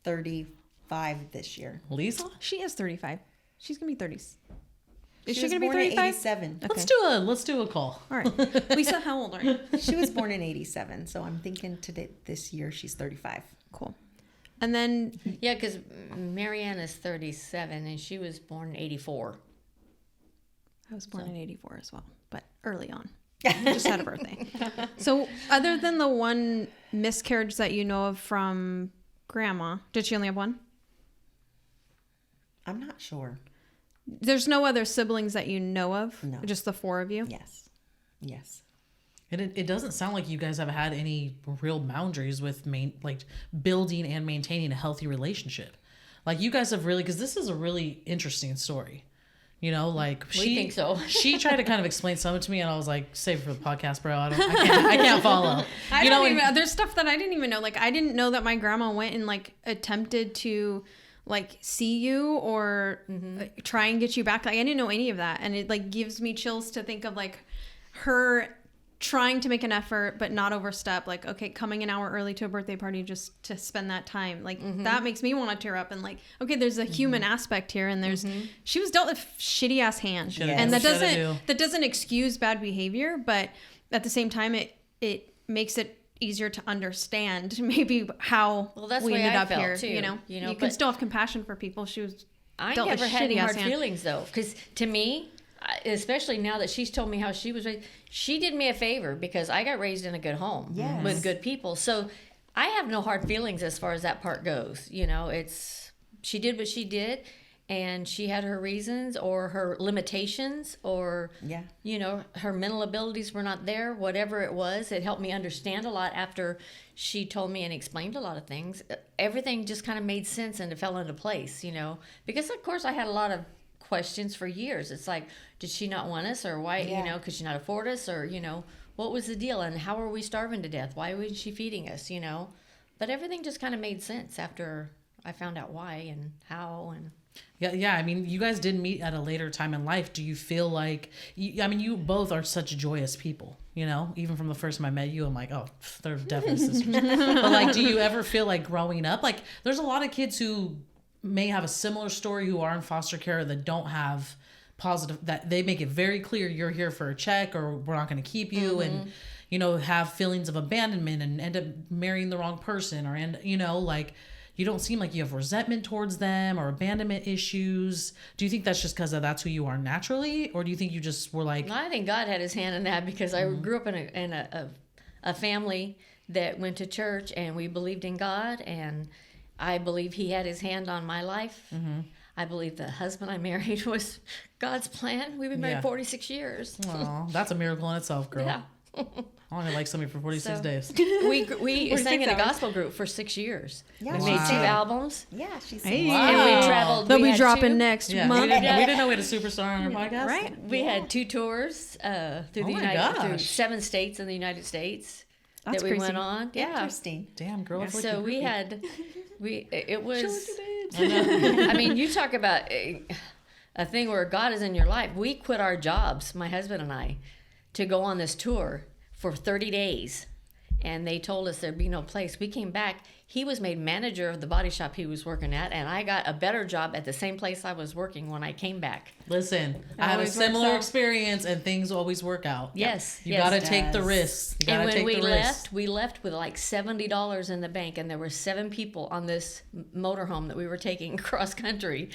35 this year. Lisa? She is 35. She's gonna be 30s. Is she was gonna be born in 35? 87. Okay. Let's do a call. All right. Lisa, how old are you? She was born in 87, so I'm thinking this year she's 35. Cool. And then Yeah, because Marianne is 37 and she was born in 84. I was born in 84 as well, but early on. Just had a birthday. So other than the one miscarriage that you know of from grandma, did she only have one? I'm not sure. There's no other siblings that you know of? No. Just the 4 of you? Yes. And it doesn't sound like you guys have had any real boundaries with building and maintaining a healthy relationship. Like, you guys have really, because this is a really interesting story. You know, like We think so. She tried to kind of explain something to me, and I was like, "Save it for the podcast, bro. I can't follow." There's stuff that I didn't even know. Like, I didn't know that my grandma went and like attempted to like see you or try and get you back. Like, I didn't know any of that, and it like gives me chills to think of like her trying to make an effort but not overstep. Like, okay, coming an hour early to a birthday party just to spend that time, like that makes me want to tear up. And like, okay, there's a human aspect here, and there's she was dealt with shitty ass hand, and that doesn't excuse bad behavior, but at the same time it makes it easier to understand maybe how that's we the way ended I up felt, here. too, You know, you know, you can but- still have compassion for people. She was I dealt with never had any shitty-ass hard hand. feelings, though, because to me, especially now that she's told me how she was raised, she did me a favor because I got raised in a good home Yes. with good people. So I have no hard feelings as far as that part goes. You know, she did what she did, and she had her reasons or her limitations or, Yeah. you know, her mental abilities were not there. Whatever it was, it helped me understand a lot after she told me and explained a lot of things. Everything just kind of made sense and it fell into place, you know, because of course I had a lot of questions for years. It's like, did she not want us, or why, Yeah. you know, could she not afford us, or, you know, what was the deal, and how are we starving to death? Why wasn't she feeding us, you know? But everything just kind of made sense after I found out why and how. And Yeah. I mean, you guys did meet at a later time in life. Do you feel like? You both are such joyous people. You know, even from the first time I met you, I'm like, oh, they're definitely sisters. But like, do you ever feel like growing up? Like, there's a lot of kids who may have a similar story who are in foster care that don't have positive, that they make it very clear you're here for a check or we're not going to keep you. And have feelings of abandonment and end up marrying the wrong person, or like you don't seem like you have resentment towards them or abandonment issues. Do you think that's just because that's who you are naturally, or do you think you just were like? I think God had his hand in that, because I grew up in a family that went to church, and we believed in God, and I believe he had his hand on my life. I believe the husband I married was God's plan. We've been married 46 years. Oh, that's a miracle in itself, girl. Yeah. I only like somebody for 46 days. We sang in a gospel group for 6 years. Yeah, We made 2 albums. Yeah, she's Hey. Wow. And we traveled. They'll we be had dropping 2 next Yeah, we month. didn't know we had a superstar on our podcast. Right. We had 2 tours through Oh my through gosh. 7 states in the United States That's that we crazy. went on. Yeah. interesting. Damn, girl. I feel like So you're we creepy. had, it was, I mean, you talk about a thing where God is in your life. We quit our jobs, my husband and I, to go on this tour for 30 days. And they told us there'd be no place. We came back. He was made manager of the body shop he was working at, and I got a better job at the same place I was working when I came back. Listen, I had a always works similar out. experience, and things always work out. Yes, You yes. got to It take the does. risks. You got And to when take we the risks. left, we left with like $70 in the bank, and there were 7 people on this motorhome that we were taking cross country.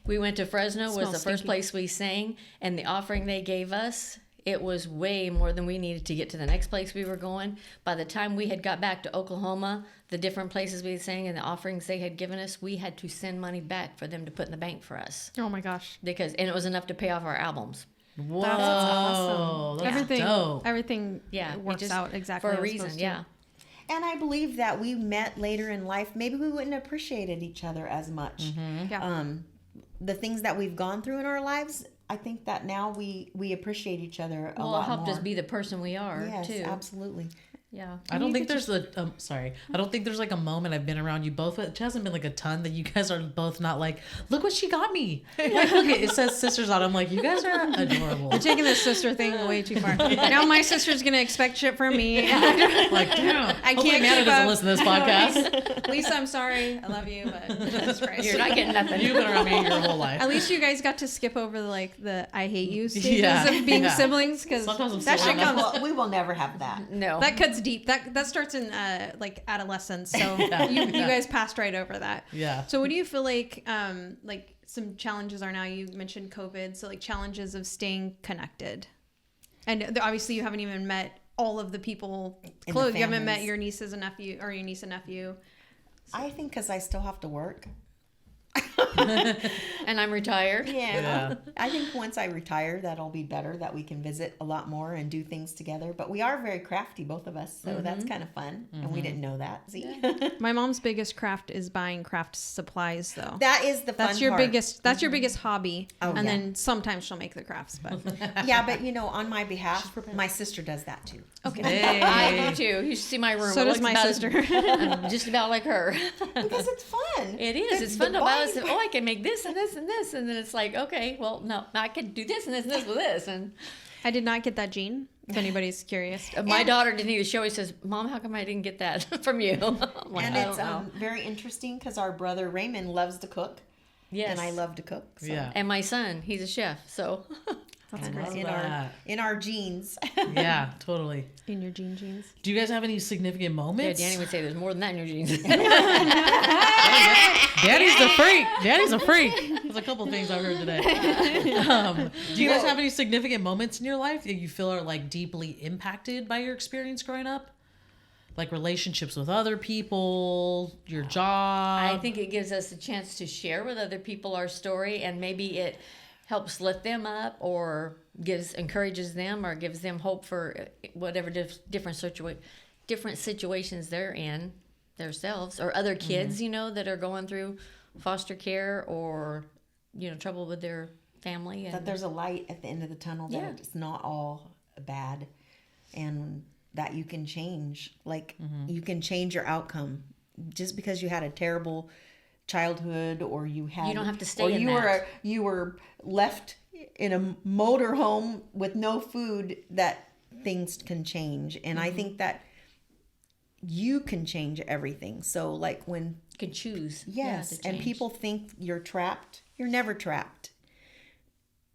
We went to Fresno, was Smells the first stinky. place we sang, and the offering they gave us, it was way more than we needed to get to the next place we were going. By the time we had got back to Oklahoma, the different places we sang and the offerings they had given us, we had to send money back for them to put in the bank for us, Oh my gosh. and it was enough to pay off our albums. Whoa, That's awesome. that's Everything dope. everything Yeah, it works just- out exactly for a as reason. supposed to. Yeah. And I believe that we met later in life. Maybe we wouldn't have appreciated each other as much. Yeah. The things that we've gone through in our lives, I think that now we appreciate each other a Well, it lot helped more. us be the person we are Yes, too. absolutely. Yeah. I don't think there's I don't think there's like a moment I've been around you both. It hasn't been like a ton that you guys are both not like, look what she got me. Like, look, it says sisters on it. I'm like, you guys are adorable. You're taking the sister thing way too far. Now my sister's gonna expect shit from me. Like, damn. I Hopefully can't Amanda keep doesn't up. listen to this podcast. Lisa, I'm sorry. I love you, but Jesus Christ. You're not getting nothing. You've been around me your whole life. At least you guys got to skip over the I hate you stages Yeah, of being yeah. siblings, because Sometimes I'm that still shit on comes. We will never have that. No. That cuts deep. That starts in like adolescence. So you guys passed right over that. Yeah. So what do you feel like some challenges are now? You mentioned COVID, so like challenges of staying connected, and obviously you haven't even met all of the people In close. the You haven't met families. your nieces and nephew or your niece and nephew. I think because I still have to work. And I'm retired. Yeah. I think once I retire, that'll be better, that we can visit a lot more and do things together. But we are very crafty, both of us. So that's kind of fun. And we didn't know that. See? My mom's biggest craft is buying craft supplies, though. That is the fun That's your part. biggest. That's your biggest hobby. Oh, and yeah. then sometimes she'll make the crafts, but Yeah, but on my behalf, my sister does that too. Hey. I do too. You should see my room. so It does looks my about- sister. I'm just about like her. Because it's fun. It is. The- It's fun the to buy. buying- Oh, I can make this and this and this, and then it's like, okay, well, no, I can do this and this and this with this. And I did not get that gene. If anybody's curious. my daughter didn't either. She always says, "Mom, how come I didn't get that from you?" I'm like, And I it's don't know. very interesting because our brother Raymond loves to cook. Yes. And I love to cook. So Yeah. And my son, he's a chef, so That's kinda crazy. in our genes. Yeah, totally. In your jeans. Do you guys have any significant yeah, moments? Danny would say there's more than that in your jeans. Daddy's the freak. Daddy's a freak. There's a couple things I've heard today. Do you guys have any significant moments in your life that you feel are like deeply impacted by your experience growing up? Like relationships with other people, your job? I think it gives us a chance to share with other people our story, and maybe it helps lift them up, or encourages them, or gives them hope for whatever different situations they're in themselves, or other kids, that are going through foster care or trouble with their family. And That there's a light at the end of the tunnel, that Yeah. it's not all bad, and that you can change. Like you can change your outcome just because you had a terrible childhood, or you don't have to stay. Or in you were left in a motor home with no food. That things can change, and I think that you can change everything. So like when you can choose. yes, to and change. people think you're trapped. You're never trapped.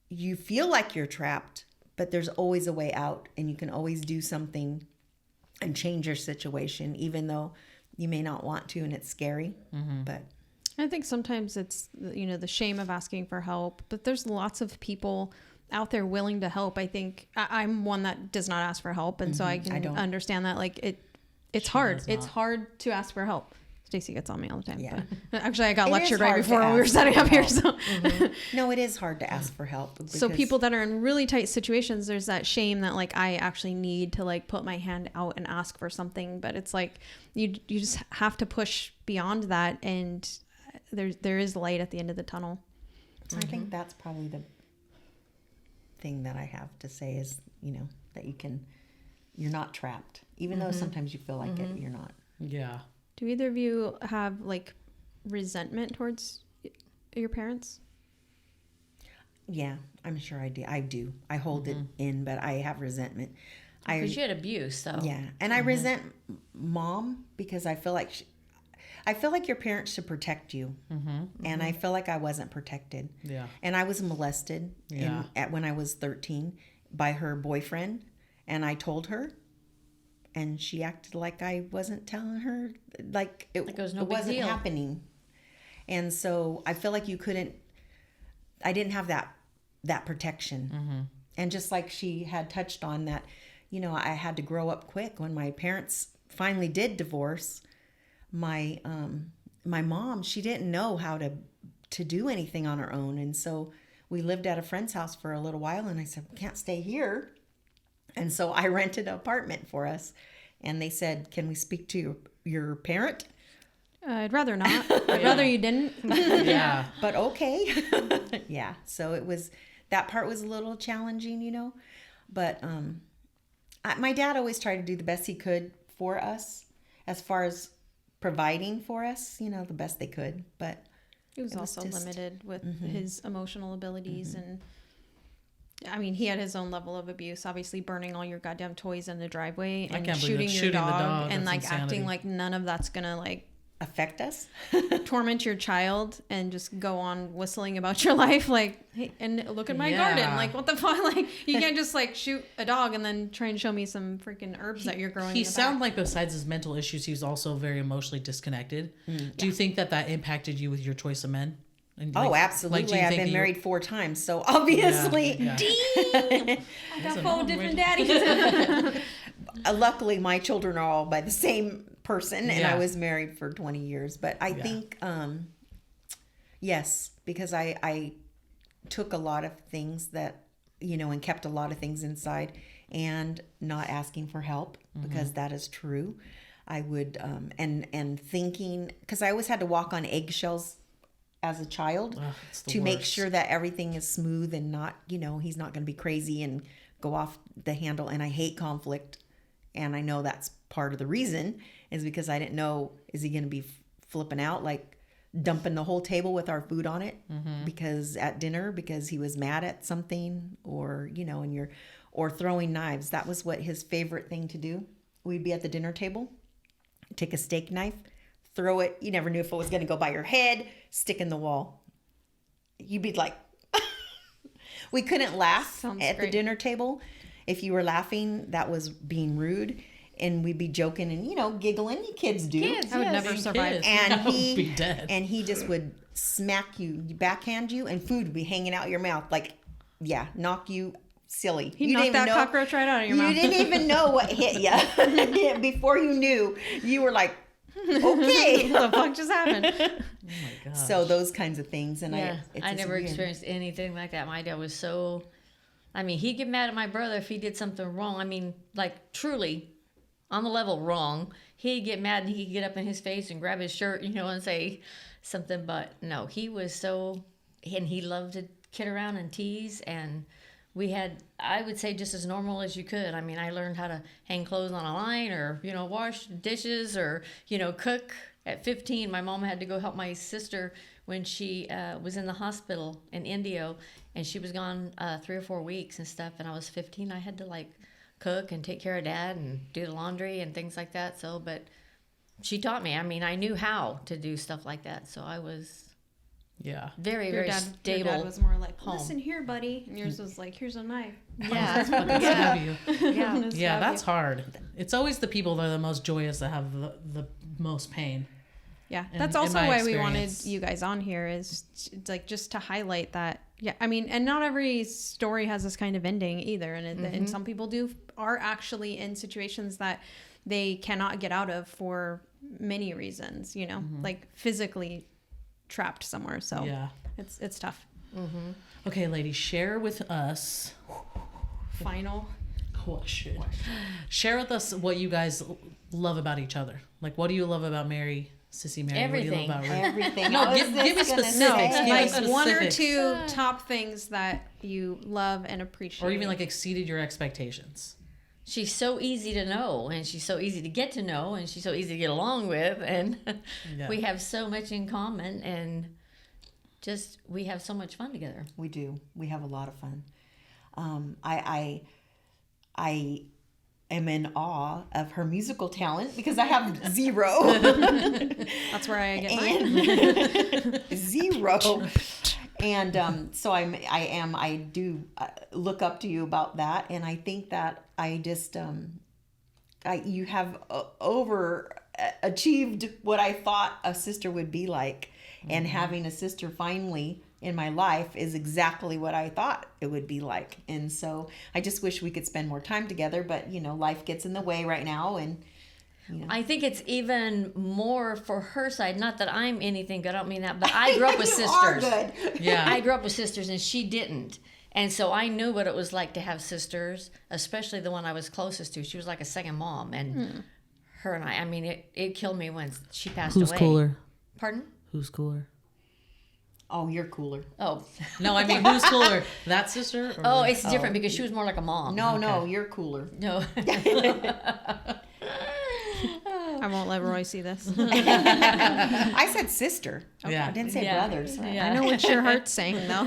You feel like you're trapped, but there's always a way out, and you can always do something and change your situation, even though you may not want to and it's scary. But I think sometimes it's, the shame of asking for help, but there's lots of people out there willing to help. I think I'm one that does not ask for help. And so I can understand that. Like it's hard. It's hard to ask for help. Staci gets on me all the time. Yeah. But actually, I got It lectured is right hard before to we were ask setting for up here. help. So, no, it is hard to ask for help. so because- people that are in really tight situations, there's that shame that like I actually need to like put my hand out and ask for something. But it's like you just have to push beyond that, and there is light at the end of the tunnel. I think that's probably the thing that I have to say is, that you're not trapped, even though sometimes you feel like it, you're not. Yeah. Do either of you have like resentment towards your parents? Yeah, I'm sure I do. I hold it in, but I have resentment. Because you had abuse, so. Yeah, and I resent Mom because I feel like your parents should protect you, and I feel like I wasn't protected. Yeah. And I was molested when I was 13 by her boyfriend, and I told her, and she acted like I wasn't telling her, like it was no big wasn't deal. happening. And so I feel like I didn't have that protection. And just like she had touched on that, I had to grow up quick. When my parents finally did divorce, my mom, she didn't know how to do anything on her own. And so we lived at a friend's house for a little while, and I said, we can't stay here. And so I rented an apartment for us, and they said, can we speak to your parent? I'd rather not. I'd rather you didn't. Yeah. But okay. Yeah. So that part was a little challenging, but my dad always tried to do the best he could for us as far as providing for us, the best they could. But He was also limited with his emotional abilities. And I mean, he had his own level of abuse, obviously burning all your goddamn toys in the driveway and shooting your dog and like acting like none of that's going to like affect us. torment your child and just go on whistling about your life. Like, hey, and look at my garden. Like, what the fuck? Like, you can't just like shoot a dog and then try and show me some freaking herbs that you're growing. He sounded like besides his mental issues, he was also very emotionally disconnected. Do you think that impacted you with your choice of men? And Absolutely. I've been married 4 times, so obviously. Damn! I got 4 different daddies. Luckily, my children are all by the same person, and I was married for 20 years. But I think, yes, because I took a lot of things that, and kept a lot of things inside and not asking for help, because that is true. I would, and thinking, because I always had to walk on eggshells as a child to make sure that everything is smooth and not, he's not going to be crazy and go off the handle. And I hate conflict. And I know that's part of the reason is because I didn't know, is he going to be flipping out, like dumping the whole table with our food on it because at dinner, because he was mad at something, or, or throwing knives. That was what his favorite thing to do. We'd be at the dinner table, take a steak knife, throw it. You never knew if it was going to go by your head, stick in the wall. You'd be like, we couldn't laugh at the dinner table. If you were laughing, that was being rude. And we'd be joking and, giggling. You kids do. I would never survive. And Would be dead. And he just would smack you, backhand you, and food would be hanging out your mouth. Like, knock you silly. He knocked that cockroach right out of your mouth. You didn't even know what hit you. Before you knew, you were like, okay. What the fuck just happened? Oh my gosh. So those kinds of things. And I it's never weird. experienced anything like that. My dad was so, he'd get mad at my brother if he did something wrong. Like truly on the level wrong. He'd get mad and he'd get up in his face and grab his shirt, and say something. But no, he was so, and he loved to kid around and tease. And we had, I would say, just as normal as you could. I learned how to hang clothes on a line or, wash dishes or, cook. At 15, my mom had to go help my sister when she was in the hospital in Indio, and she was gone 3 or 4 weeks and stuff. And I was 15. I had to cook and take care of Dad and do the laundry and things like that. But she taught me. I knew how to do stuff like that. So I was Yeah. Very, Your very dad stable. was more like, home. listen here, buddy. And yours was like, here's a knife. Yeah. Stab you. Yeah, Yeah, that's hard. It's always the people that are the most joyous that have the most pain. Yeah, in- that's in also my why we wanted experience. you guys on here is like just to highlight that. Yeah, I mean, and not every story has this kind of ending either, and some people are actually in situations that they cannot get out of for many reasons. You know, like physically trapped somewhere. So Yeah. it's tough. Okay, ladies, share with us. Final. Question. Share with us what you guys love about each other. Like, what do you love about Mary, Sissy Mary? Everything. What do you love about Ruth? Everything. No, I was give just me gonna specifics. say. Give Like us one or specifics. two top things that you love and appreciate, Or even like exceeded your expectations. She's so easy to know, and she's so easy to get to know, and she's so easy to get along with, and Yeah. we have so much in common, and just we have so much fun together. We do. We have a lot of fun. I am in awe of her musical talent because I have zero. that's where I get mine. Zero. And so I do look up to you about that, and I think that I just you have achieved what I thought a sister would be like, and having a sister finally in my life is exactly what I thought it would be like. And so I just wish we could spend more time together, but life gets in the way right now, and I think it's even more for her side. Not that I'm anything good. I don't mean that, but I grew up with You are sisters. good. Yeah. I grew up with sisters, and she didn't. And so I knew what it was like to have sisters, especially the one I was closest to. She was like a second mom, and her and I mean, it killed me when she passed Who's away. cooler? Pardon? Who's cooler? Oh, you're cooler. Oh, No, I mean, who's cooler? That sister? Or oh, it's different because she was more like a mom. No, you're cooler. No. I won't let Roy see this. I said sister. Yeah. I didn't say Yeah. brothers. Yeah. I know what your heart's saying though.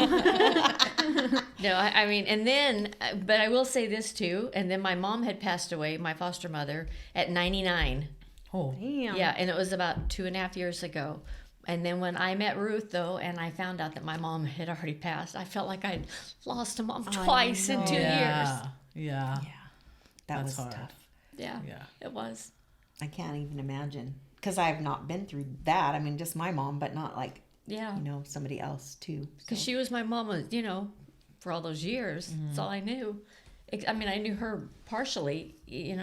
No, I mean, and then, but I will say this too. And then my mom had passed away, my foster mother, at 99. Oh, Damn. Yeah, and it was about 2.5 years ago. And then when I met Ruth, though, and I found out that my mom had already passed, I felt like I'd lost a mom twice in 2 years. yeah. Yeah. That That's was hard. tough. Yeah, Yeah. it was. I can't even imagine because I have not been through that. I mean, just my mom, but not like Yeah, somebody else too. because she was my mama, for all those years. That's all I knew. I mean, I knew her partially,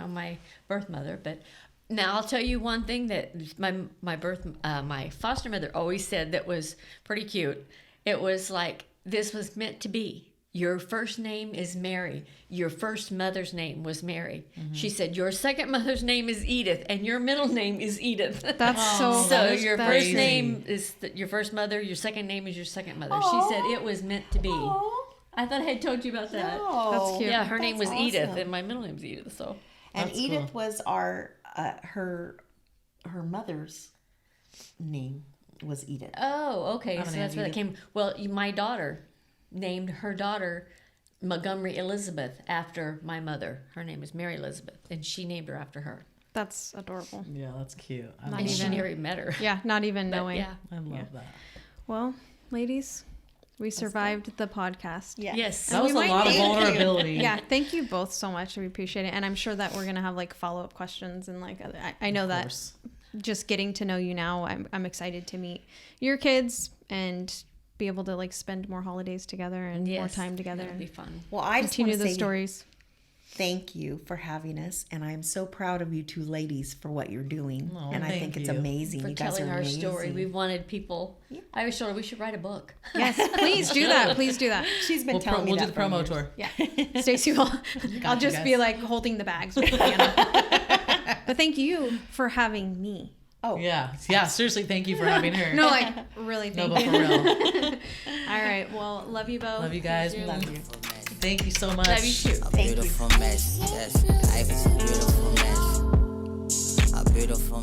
my birth mother, but now I'll tell you one thing that my foster mother always said that was pretty cute. It was like, this was meant to be. Your first name is Mary. Your first mother's name was Mary. She said, your second mother's name is Edith, and your middle name is Edith. That's so. So that is your crazy. first name is your first mother. Your second name is your second mother. She said it was meant to be. I thought I had told you about that. That's cute. Yeah, her name was That's Edith, awesome. and my middle name is Edith. So And That's Edith was our her mother's name was Edith. okay, so that's where that came. Well, my daughter named her daughter Montgomery Elizabeth after my mother. Her name is Mary Elizabeth, and she named her after her. That's adorable. Yeah, that's cute. I Not love And she even- that. never met her. Yeah, not even But, knowing. yeah. I love that. Well, ladies, we survived the podcast. Yeah. Yes. That was a might lot of need- vulnerability. Yeah, thank you both so much. We appreciate it, and I'm sure that we're gonna have like follow-up questions and like I know Of that course. just getting to know you now, I'm excited to meet your kids and be able to like spend more holidays together and more Yes, time together That'll be and fun. Well, I just continue want to the say stories. thank you for having us, and I'm so proud of you two ladies for what you're doing. Oh, and I thank think it's you. amazing. For You guys telling are our amazing. story, we've wanted people. I always told her we should write a book. Yes, please do that. Please do that. She's been We'll telling me do that the for promo years. tour. Yeah, Staci will. I'll you just guys. be like holding the bags with Diana. But thank you for having me. Oh, Yeah. Seriously, thank you for having her. No, like really, No, thank but you. for real. All right, well, love you both. Love you guys. love you. Thank you so much. Love you too. A beautiful mess, yes. Life is a beautiful mess. A beautiful